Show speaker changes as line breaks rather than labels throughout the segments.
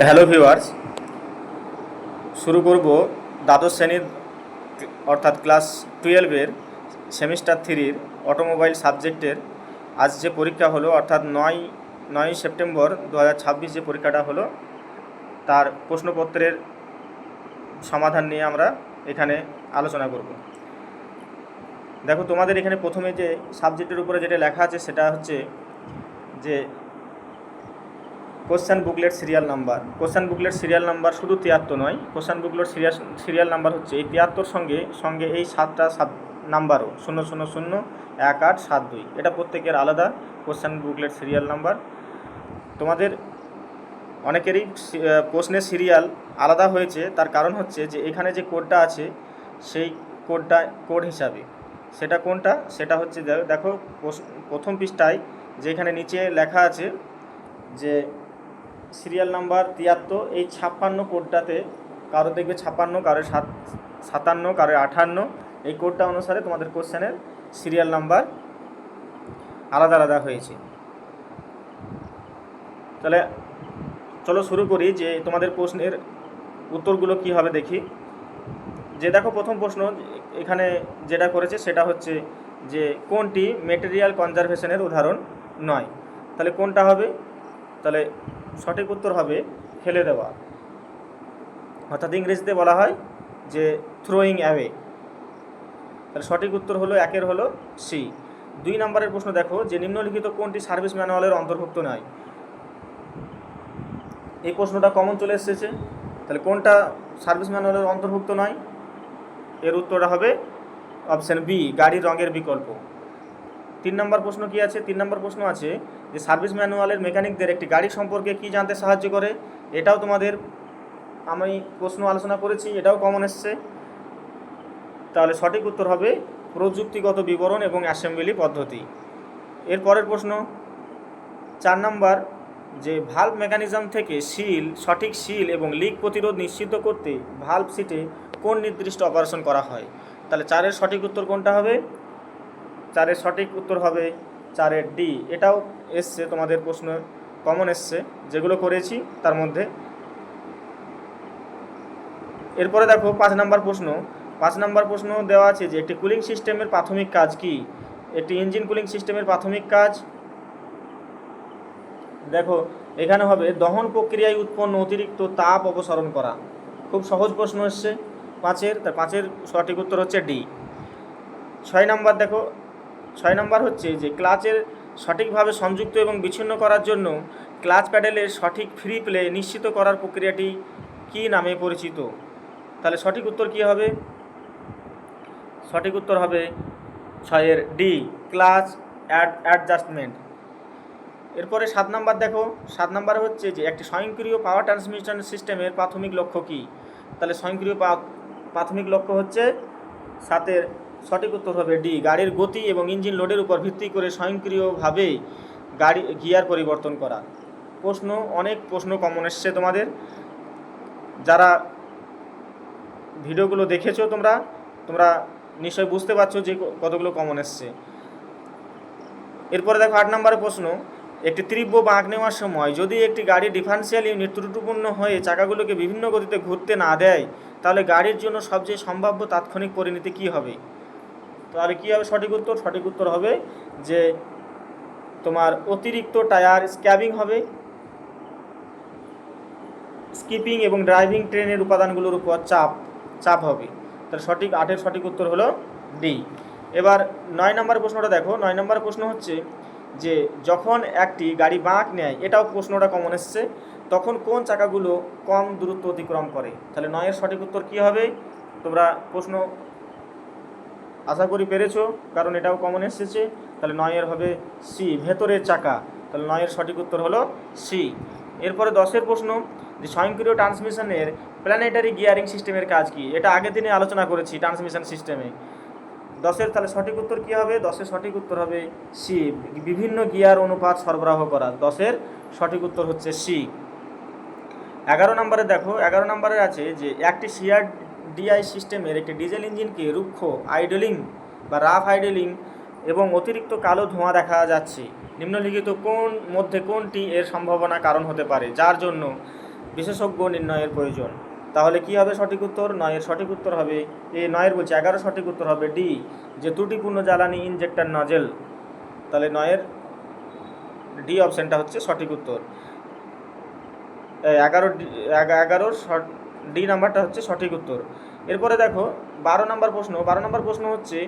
Hello viewers, শুরু করব দ্বাদশ শ্রেণীর অর্থাৎ ক্লাস 12-এর সেমিস্টার 3-র অটোমোবাইল সাবজেক্টের আজ যে পরীক্ষা হলো অর্থাৎ 9 সেপ্টেম্বর 2026 যে পরীক্ষাটা হলো তার প্রশ্নপত্রের সমাধান নিয়ে আমরা এখানে আলোচনা করব। দেখো, তোমাদের এখানে প্রথমে যে সাবজেক্টের উপরে যেটা লেখা আছে সেটা হচ্ছে যে question booklet serial number. Question booklet serial number শুধু 73 নয়, কোশ্চেন বুকলেট সিরিয়াল নাম্বার হচ্ছে এই 73 সঙ্গে এই 7টা নাম্বারও 0001872, এটা প্রত্যেকের আলাদা কোশ্চেন বুকলেট সিরিয়াল নাম্বার। তোমাদের অনেকেরই প্রশ্নের সিরিয়াল আলাদা হয়েছে, তার কারণ হচ্ছে যে এখানে যে কোডটা আছে সেই কোড হিসাবে সেটা কোনটা, সেটা হচ্ছে দেখো প্রথম পৃষ্ঠায় যেখানে নিচে লেখা আছে যে সিরিয়াল নাম্বার 73, এই 56 কোডটাতে কারো দেখবে 56, কারো 57, কারো 58, এই কোডটা অনুসারে তোমাদের কোশ্চেনের সিরিয়াল নাম্বার আলাদা আলাদা হয়েছে। তাহলে চলো শুরু করি যে তোমাদের প্রশ্নের উত্তরগুলো কী হবে দেখি। যে দেখো, প্রথম প্রশ্ন এখানে যেটা করেছে সেটা হচ্ছে যে কোনটি মেটেরিয়াল কনজারভেশনের উদাহরণ নয়। তাহলে কোনটা হবে? তাহলে সঠিক উত্তর হবে ফেলে দেওয়া, অর্থাৎ ইংরেজিতে বলা হয় যে থ্রোয়িং অ্যাওয়ে। তাহলে সঠিক উত্তর হলো একের হলো সি। 2 নম্বরের প্রশ্ন দেখো যে নিম্নলিখিত কোনটি সার্ভিস ম্যানুয়ালের অন্তর্ভুক্ত নয়। এই প্রশ্নটা কমন চলে এসেছে। তাহলে কোনটা সার্ভিস ম্যানুয়ালের অন্তর্ভুক্ত নয়? এর উত্তরটা হবে অপশান বি, গাড়ির রঙের বিকল্প। 3 নম্বর প্রশ্ন কি আছে? 3 নম্বর প্রশ্ন আছে যে সার্ভিস ম্যানুয়ালের মেকানিকদের একটি গাড়ি সম্পর্কে কি জানতে সাহায্য করে। এটাও তোমাদের আমি প্রশ্ন আলোচনা করেছি, এটাও কমন এসছে। তাহলে সঠিক উত্তর হবে প্রযুক্তিগত বিবরণ এবং অ্যাসেম্বলি পদ্ধতি। এর পরের প্রশ্ন 4 নম্বর, যে ভালভ মেকানিজম থেকে সঠিক সিল এবং লিক প্রতিরোধ নিশ্চিত করতে ভালভ সিটে কোন নির্দিষ্ট অপারেশন করা হয়। তাহলে 4-এর সঠিক উত্তর কোনটা হবে? 4-এর সঠিক উত্তর হবে 4-এর ডি। এটাও এসছে তোমাদের প্রশ্ন, কমন এসছে যেগুলো করেছি তার মধ্যে। এরপরে দেখো 5 নম্বর প্রশ্ন। 5 নম্বর প্রশ্ন দেওয়া আছে যে একটি কুলিং সিস্টেমের প্রাথমিক কাজ কি। একটি ইঞ্জিন কুলিং সিস্টেমের প্রাথমিক কাজ দেখো এখানে হবে দহন প্রক্রিয়ায় উৎপন্ন অতিরিক্ত তাপ অপসারণ করা। খুব সহজ প্রশ্ন এসছে 5-এর, তার 5-এর সঠিক উত্তর হচ্ছে ডি। 6 নম্বর দেখো, 6 নম্বর হচ্ছে যে ক্লাচের সঠিকভাবে সংযুক্ত এবং বিচ্ছিন্ন করার জন্য ক্লাচ প্যাডেলের সঠিক ফ্রি প্লে নিশ্চিত করার প্রক্রিয়াটি কী নামে পরিচিত। তাহলে সঠিক উত্তর কী হবে? সঠিক উত্তর হবে 6-এর ডি, ক্লাচ অ্যাডজাস্টমেন্ট। এরপরে 7 নম্বর দেখো, 7 নম্বর হচ্ছে যে একটি স্বয়ংক্রিয় পাওয়ার ট্রান্সমিশন সিস্টেমের প্রাথমিক লক্ষ্য কী। তাহলে স্বয়ংক্রিয় প্রাথমিক লক্ষ্য হচ্ছে 7-এর সঠিক উত্তর হবে ডি, গাড়ির গতি এবং ইঞ্জিন লোডের উপর ভিত্তি করে স্বয়ংক্রিয়ভাবে গিয়ার পরিবর্তন করা। অনেক প্রশ্ন কমন এসছে তোমাদের, যারা ভিডিওগুলো দেখেছো তোমরা নিশ্চয়ই বুঝতে পারছো যে কতগুলো কমন এসছে। এরপরে দেখো 8 নম্বরের প্রশ্ন, একটি তীব্র বাঁক নেওয়ার সময় যদি একটি গাড়ির ডিফারেন্সিয়াল ইউনিট ত্রুটিপূর্ণ হয়ে চাকাগুলোকে বিভিন্ন গতিতে ঘুরতে না দেয়, তাহলে গাড়ির জন্য সবচেয়ে সম্ভাব্য তাৎক্ষণিক পরিণতি কী হবে। তাহলে কী হবে সঠিক উত্তর? সঠিক উত্তর হবে যে তোমার অতিরিক্ত টায়ার স্ক্যাবিং হবে, স্কিপিং এবং ড্রাইভিং ট্রেনের উপাদানগুলোর উপর চাপ হবে। তাহলে 8-এর সঠিক উত্তর হলো ডি। এবার 9 নম্বর প্রশ্নটা দেখো। 9 নম্বর প্রশ্ন হচ্ছে যে যখন একটি গাড়ি বাঁক নেয়, এটাও প্রশ্নটা কমন এসছে, তখন কোন চাকাগুলো কম দূরত্ব অতিক্রম করে। তাহলে 9-এর সঠিক উত্তর কী হবে? তোমরা প্রশ্ন আশা করি পেরেছো, কারণ এটাও কমন এসেছে। তাহলে 9-এর হবে সি, ভেতরের চাকা। তাহলে 9-এর সঠিক উত্তর হলো সি। এরপরে 10-এর প্রশ্ন, যে স্বয়ংক্রিয় ট্রান্সমিশনের প্ল্যানেটারি গিয়ারিং সিস্টেমের কাজ কি। এটা আগের দিনে আলোচনা করেছি ট্রান্সমিশন সিস্টেমে। 10-এর তাহলে সঠিক উত্তর কী হবে? 10-এর সঠিক উত্তর হবে সি, বিভিন্ন গিয়ার অনুপাত সরবরাহ করা। 10-এর সঠিক উত্তর হচ্ছে সি। 11 নম্বরে দেখো, 11 নম্বরে আছে যে একটি সিআরডিআই সিস্টেমের একটি ডিজেল ইঞ্জিনকে রুক্ষ আইডলিং বা রাফ আইডলিং এবং অতিরিক্ত কালো ধোঁয়া দেখা যাচ্ছে। নিম্নলিখিত মধ্যে কোনটি এর সম্ভাবনা কারণ হতে পারে, যার জন্য বিশেষজ্ঞ নির্ণয়ের প্রয়োজন। তাহলে কি হবে সঠিক উত্তর? 9-এর সঠিক উত্তর হবে 11 সঠিক উত্তর হবে ডি, যে ত্রুটিপূর্ণ জ্বালানি ইনজেক্টর নজেল। তাহলে 9-এর ডি অপশানটা হচ্ছে সঠিক উত্তর। 11 ডি নাম্বারটা হচ্ছে সঠিক উত্তর। এরপরে দেখো 12 নম্বর প্রশ্ন হচ্ছে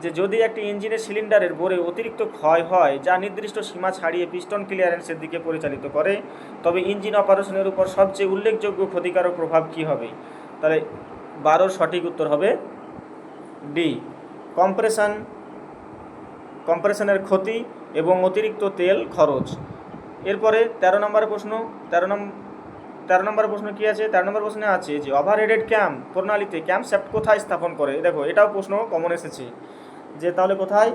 যে যদি একটি ইঞ্জিনের সিলিন্ডারের বোরে অতিরিক্ত ক্ষয় হয় যা নির্দিষ্ট সীমা ছাড়িয়ে পিস্টন ক্লিয়ারেন্সের দিকে পরিচালিত করে, তবে ইঞ্জিন অপারেশনের উপর সবচেয়ে উল্লেখযোগ্য ক্ষতিকারক প্রভাব কী হবে? তাহলে 12-র সঠিক উত্তর হবে ডি, কম্প্রেশনের ক্ষতি এবং অতিরিক্ত তেল খরচ। এরপরে 13 নম্বর প্রশ্ন কি আছে? 13 নম্বর প্রশ্নে আছে যে ওভারহেডেড ক্যাম্প প্রণালীতে ক্যাম্পশ্যাফট কোথায় স্থাপন করে? দেখো এটাও প্রশ্ন কমন এসেছে যে তাহলে কোথায়?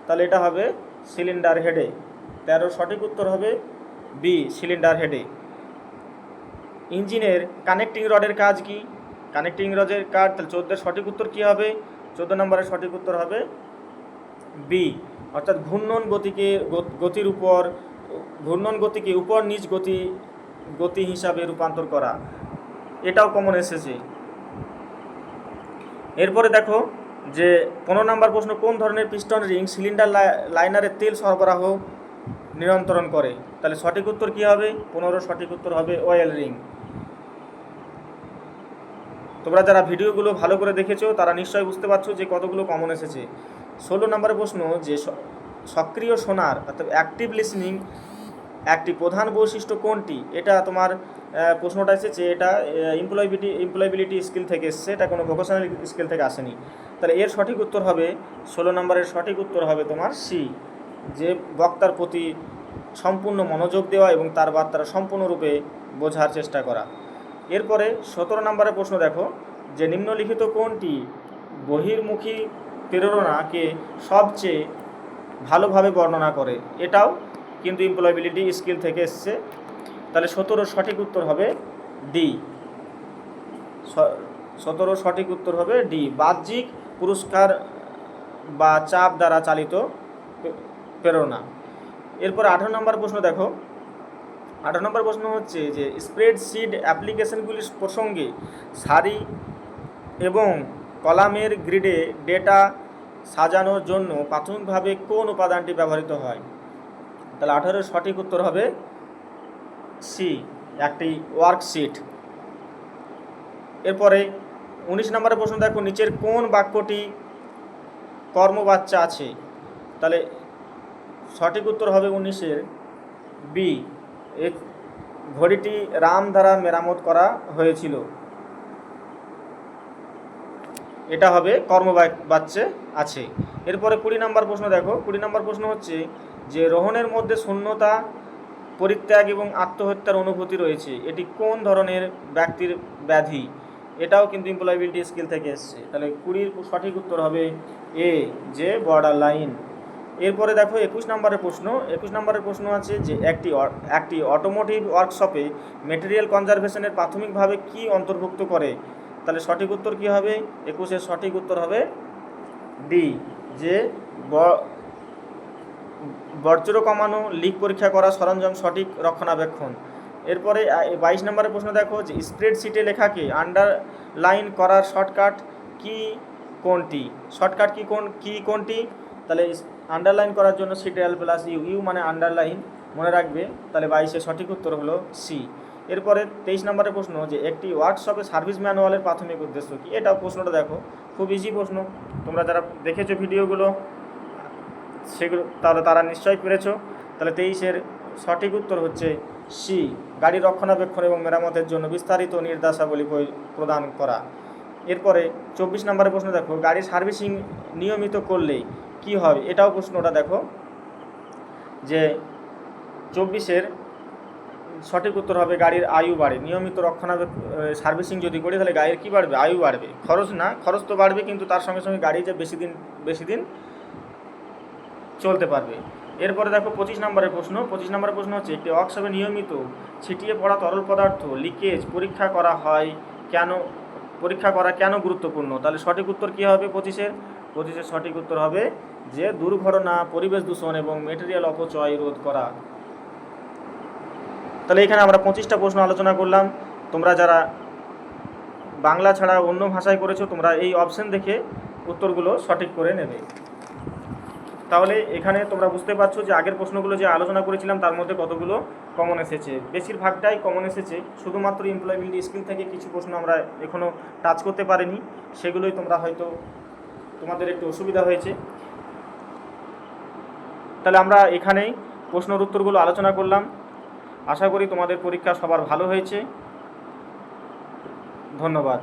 তাহলে এটা হবে সিলিন্ডার হেডে। 13 সঠিক উত্তর হবে বি, সিলিন্ডার হেডে। ইঞ্জিনের কানেক্টিং রডের কাজ কি? কানেক্টিং রডের কাজ, তাহলে 14-এর সঠিক উত্তর কী হবে? 14 নম্বরের সঠিক উত্তর হবে বি, অর্থাৎ ঘূর্ণন গতিকে উপর নিচ গতি হিসাবে রূপান্তর করা। এটাও কমন এসেছে। এরপরে দেখো যে 15 নম্বর প্রশ্ন, কোন ধরনের পিস্টন রিং সিলিন্ডার লাইনারের তেল সরবরাহ নিয়ন্ত্রণ করে? তাহলে সঠিক উত্তর কী হবে? 15 সঠিক উত্তর হবে অয়েল রিং। তোমরা যারা ভিডিওগুলো ভালো করে দেখেছো তারা নিশ্চয়ই বুঝতে পারছো যে কতগুলো কমন এসেছে। 16 নম্বরের প্রশ্ন যে সক্রিয় শোনার অর্থাৎ অ্যাক্টিভ লিসনিং একটি প্রধান বৈশিষ্ট্য কোনটি? এটা তোমার প্রশ্নটা এসেছে, এটা এমপ্লয়াবিলিটি স্কিল থেকে এসেছে, এটা কোনো ভোকেশনাল স্কিল থেকে আসেনি। তাহলে এর সঠিক উত্তর হবে 16 নম্বরের সঠিক উত্তর হবে তোমার সি, যে বক্তার প্রতি সম্পূর্ণ মনোযোগ দেওয়া এবং তার বার্তা সম্পূর্ণরূপে বোঝার চেষ্টা করা। এরপরে 17 নম্বরের প্রশ্ন দেখো যে নিম্নলিখিত কোনটি বহির্মুখী প্রেরণাকে সবচেয়ে ভালোভাবে বর্ণনা করে? এটাও কিন্তু এমপ্লয়াবিলিটি স্কিল থেকে এসছে। তাহলে 17 সঠিক উত্তর হবে ডি, 17 সঠিক উত্তর হবে ডি, বাহ্যিক পুরস্কার বা চাপ দ্বারা চালিত প্রেরণা। এরপর 18 নম্বর প্রশ্ন দেখো, 18 নম্বর প্রশ্ন হচ্ছে যে স্প্রেডশিট অ্যাপ্লিকেশনগুলির প্রসঙ্গে সারি এবং কলামের গ্রিডে ডেটা সাজানোর জন্য প্রাথমিকভাবে কোন উপাদানটি ব্যবহৃত হয়? তাহলে 18-এর সঠিক উত্তর হবে সি, একটি ওয়ার্কশিট। এরপরে 19 নম্বরের প্রশ্ন দেখো, নিচের কোন বাক্যটি কর্মবাচ্যা আছে? তাহলে সঠিক উত্তর হবে 19-এর বি, ঘড়িটি রাম দ্বারা মেরামত করা হয়েছিল। এটা হবে কর্মবাচ্যে আছে। এরপরে 20 নম্বর প্রশ্ন দেখো, 20 নম্বর প্রশ্ন হচ্ছে যে রোহণের মধ্যে শূন্যতা, পরিত্যাগ এবং আত্মহত্যার অনুভূতি রয়েছে, এটি কোন ধরনের ব্যক্তির ব্যাধি? এটাও কিন্তু এমপ্লয়াবিলিটি স্কিল থেকে এসছে। তাহলে 20-র সঠিক উত্তর হবে এ, যে বর্ডার লাইন। এরপরে দেখো 21 নম্বরের প্রশ্ন আছে যে একটি অটোমোটিভ ওয়ার্কশপে মেটেরিয়াল কনজারভেশনের প্রাথমিকভাবে কি অন্তর্ভুক্ত করে? তাহলে সঠিক উত্তর কি হবে? 21-এর সঠিক উত্তর হবে ডি, যে বর্জ্য কমানো, লিক পরীক্ষা করা, সরঞ্জাম সঠিক রক্ষণাবেক্ষণ। এরপরে 22 নম্বরের প্রশ্ন দেখো যে স্প্রেডশিটে লেখাকে আন্ডারলাইন করার শর্টকাট কোনটি? তাহলে আন্ডারলাইন করার জন্য সিটিএল প্লাস ইউ মানে আন্ডারলাইন, মনে রাখবে। তাহলে 22-এর সঠিক উত্তর হলো সি। এরপরে 23 নম্বরের প্রশ্ন যে একটি ওয়ার্কশপে সার্ভিস ম্যানুয়ালের প্রাথমিক উদ্দেশ্য কি? এটা প্রশ্নটা দেখো খুব ইজি প্রশ্ন, তোমরা যারা দেখেছো ভিডিওগুলো সেগুলো তাহলে তারা নিশ্চয়ই পেরেছো। তাহলে 23-এর সঠিক উত্তর হচ্ছে সি, গাড়ি রক্ষণাবেক্ষণ এবং মেরামতের জন্য বিস্তারিত নির্দেশাবলী প্রদান করা। এরপরে 24 নম্বরের প্রশ্ন দেখো, গাড়ির সার্ভিসিং নিয়মিত করলে কি হবে? এটাও প্রশ্নটা দেখো যে 24-এর সঠিক উত্তর হবে গাড়ির আয়ু বাড়ে। নিয়মিত সার্ভিসিং যদি করি তাহলে গাড়ির কী বাড়বে? আয়ু বাড়বে। খরচ তো বাড়বে, কিন্তু তার সঙ্গে সঙ্গে গাড়ি যে বেশি দিন চলতে পারবে। এরপরে দেখো 25 নম্বরের প্রশ্ন হচ্ছে একটি ওয়ার্কশপে নিয়মিত ছিটিয়ে পড়া তরল পদার্থ লিকেজ পরীক্ষা করা কেন গুরুত্বপূর্ণ? তাহলে সঠিক উত্তর কী হবে 25-এর সঠিক উত্তর হবে যে দুর্ঘটনা, পরিবেশ দূষণ এবং মেটেরিয়াল অপচয় রোধ করা। তাহলে এখানে আমরা 25টা প্রশ্ন আলোচনা করলাম। তোমরা যারা বাংলা ছাড়া অন্য ভাষায় করেছো তোমরা এই অপশন দেখে উত্তরগুলো সঠিক করে নেবে। তাহলে এখানে তোমরা বুঝতে পারছো যে আগের প্রশ্নগুলো যে আলোচনা করেছিলাম তার মধ্যে কতগুলো কমন এসেছে, বেশিরভাগটাই কমন এসেছে। শুধুমাত্র এমপ্লয়াবিলিটি স্কিল থেকে কিছু প্রশ্ন আমরা এখনও টাচ করতে পারিনি, সেগুলোই তোমরা হয়তো তোমাদের একটু অসুবিধা হয়েছে। তাহলে আমরা এখানেই প্রশ্নের উত্তরগুলো আলোচনা করলাম। আশা করি তোমাদের পরীক্ষা সবার ভালো হয়েছে। ধন্যবাদ।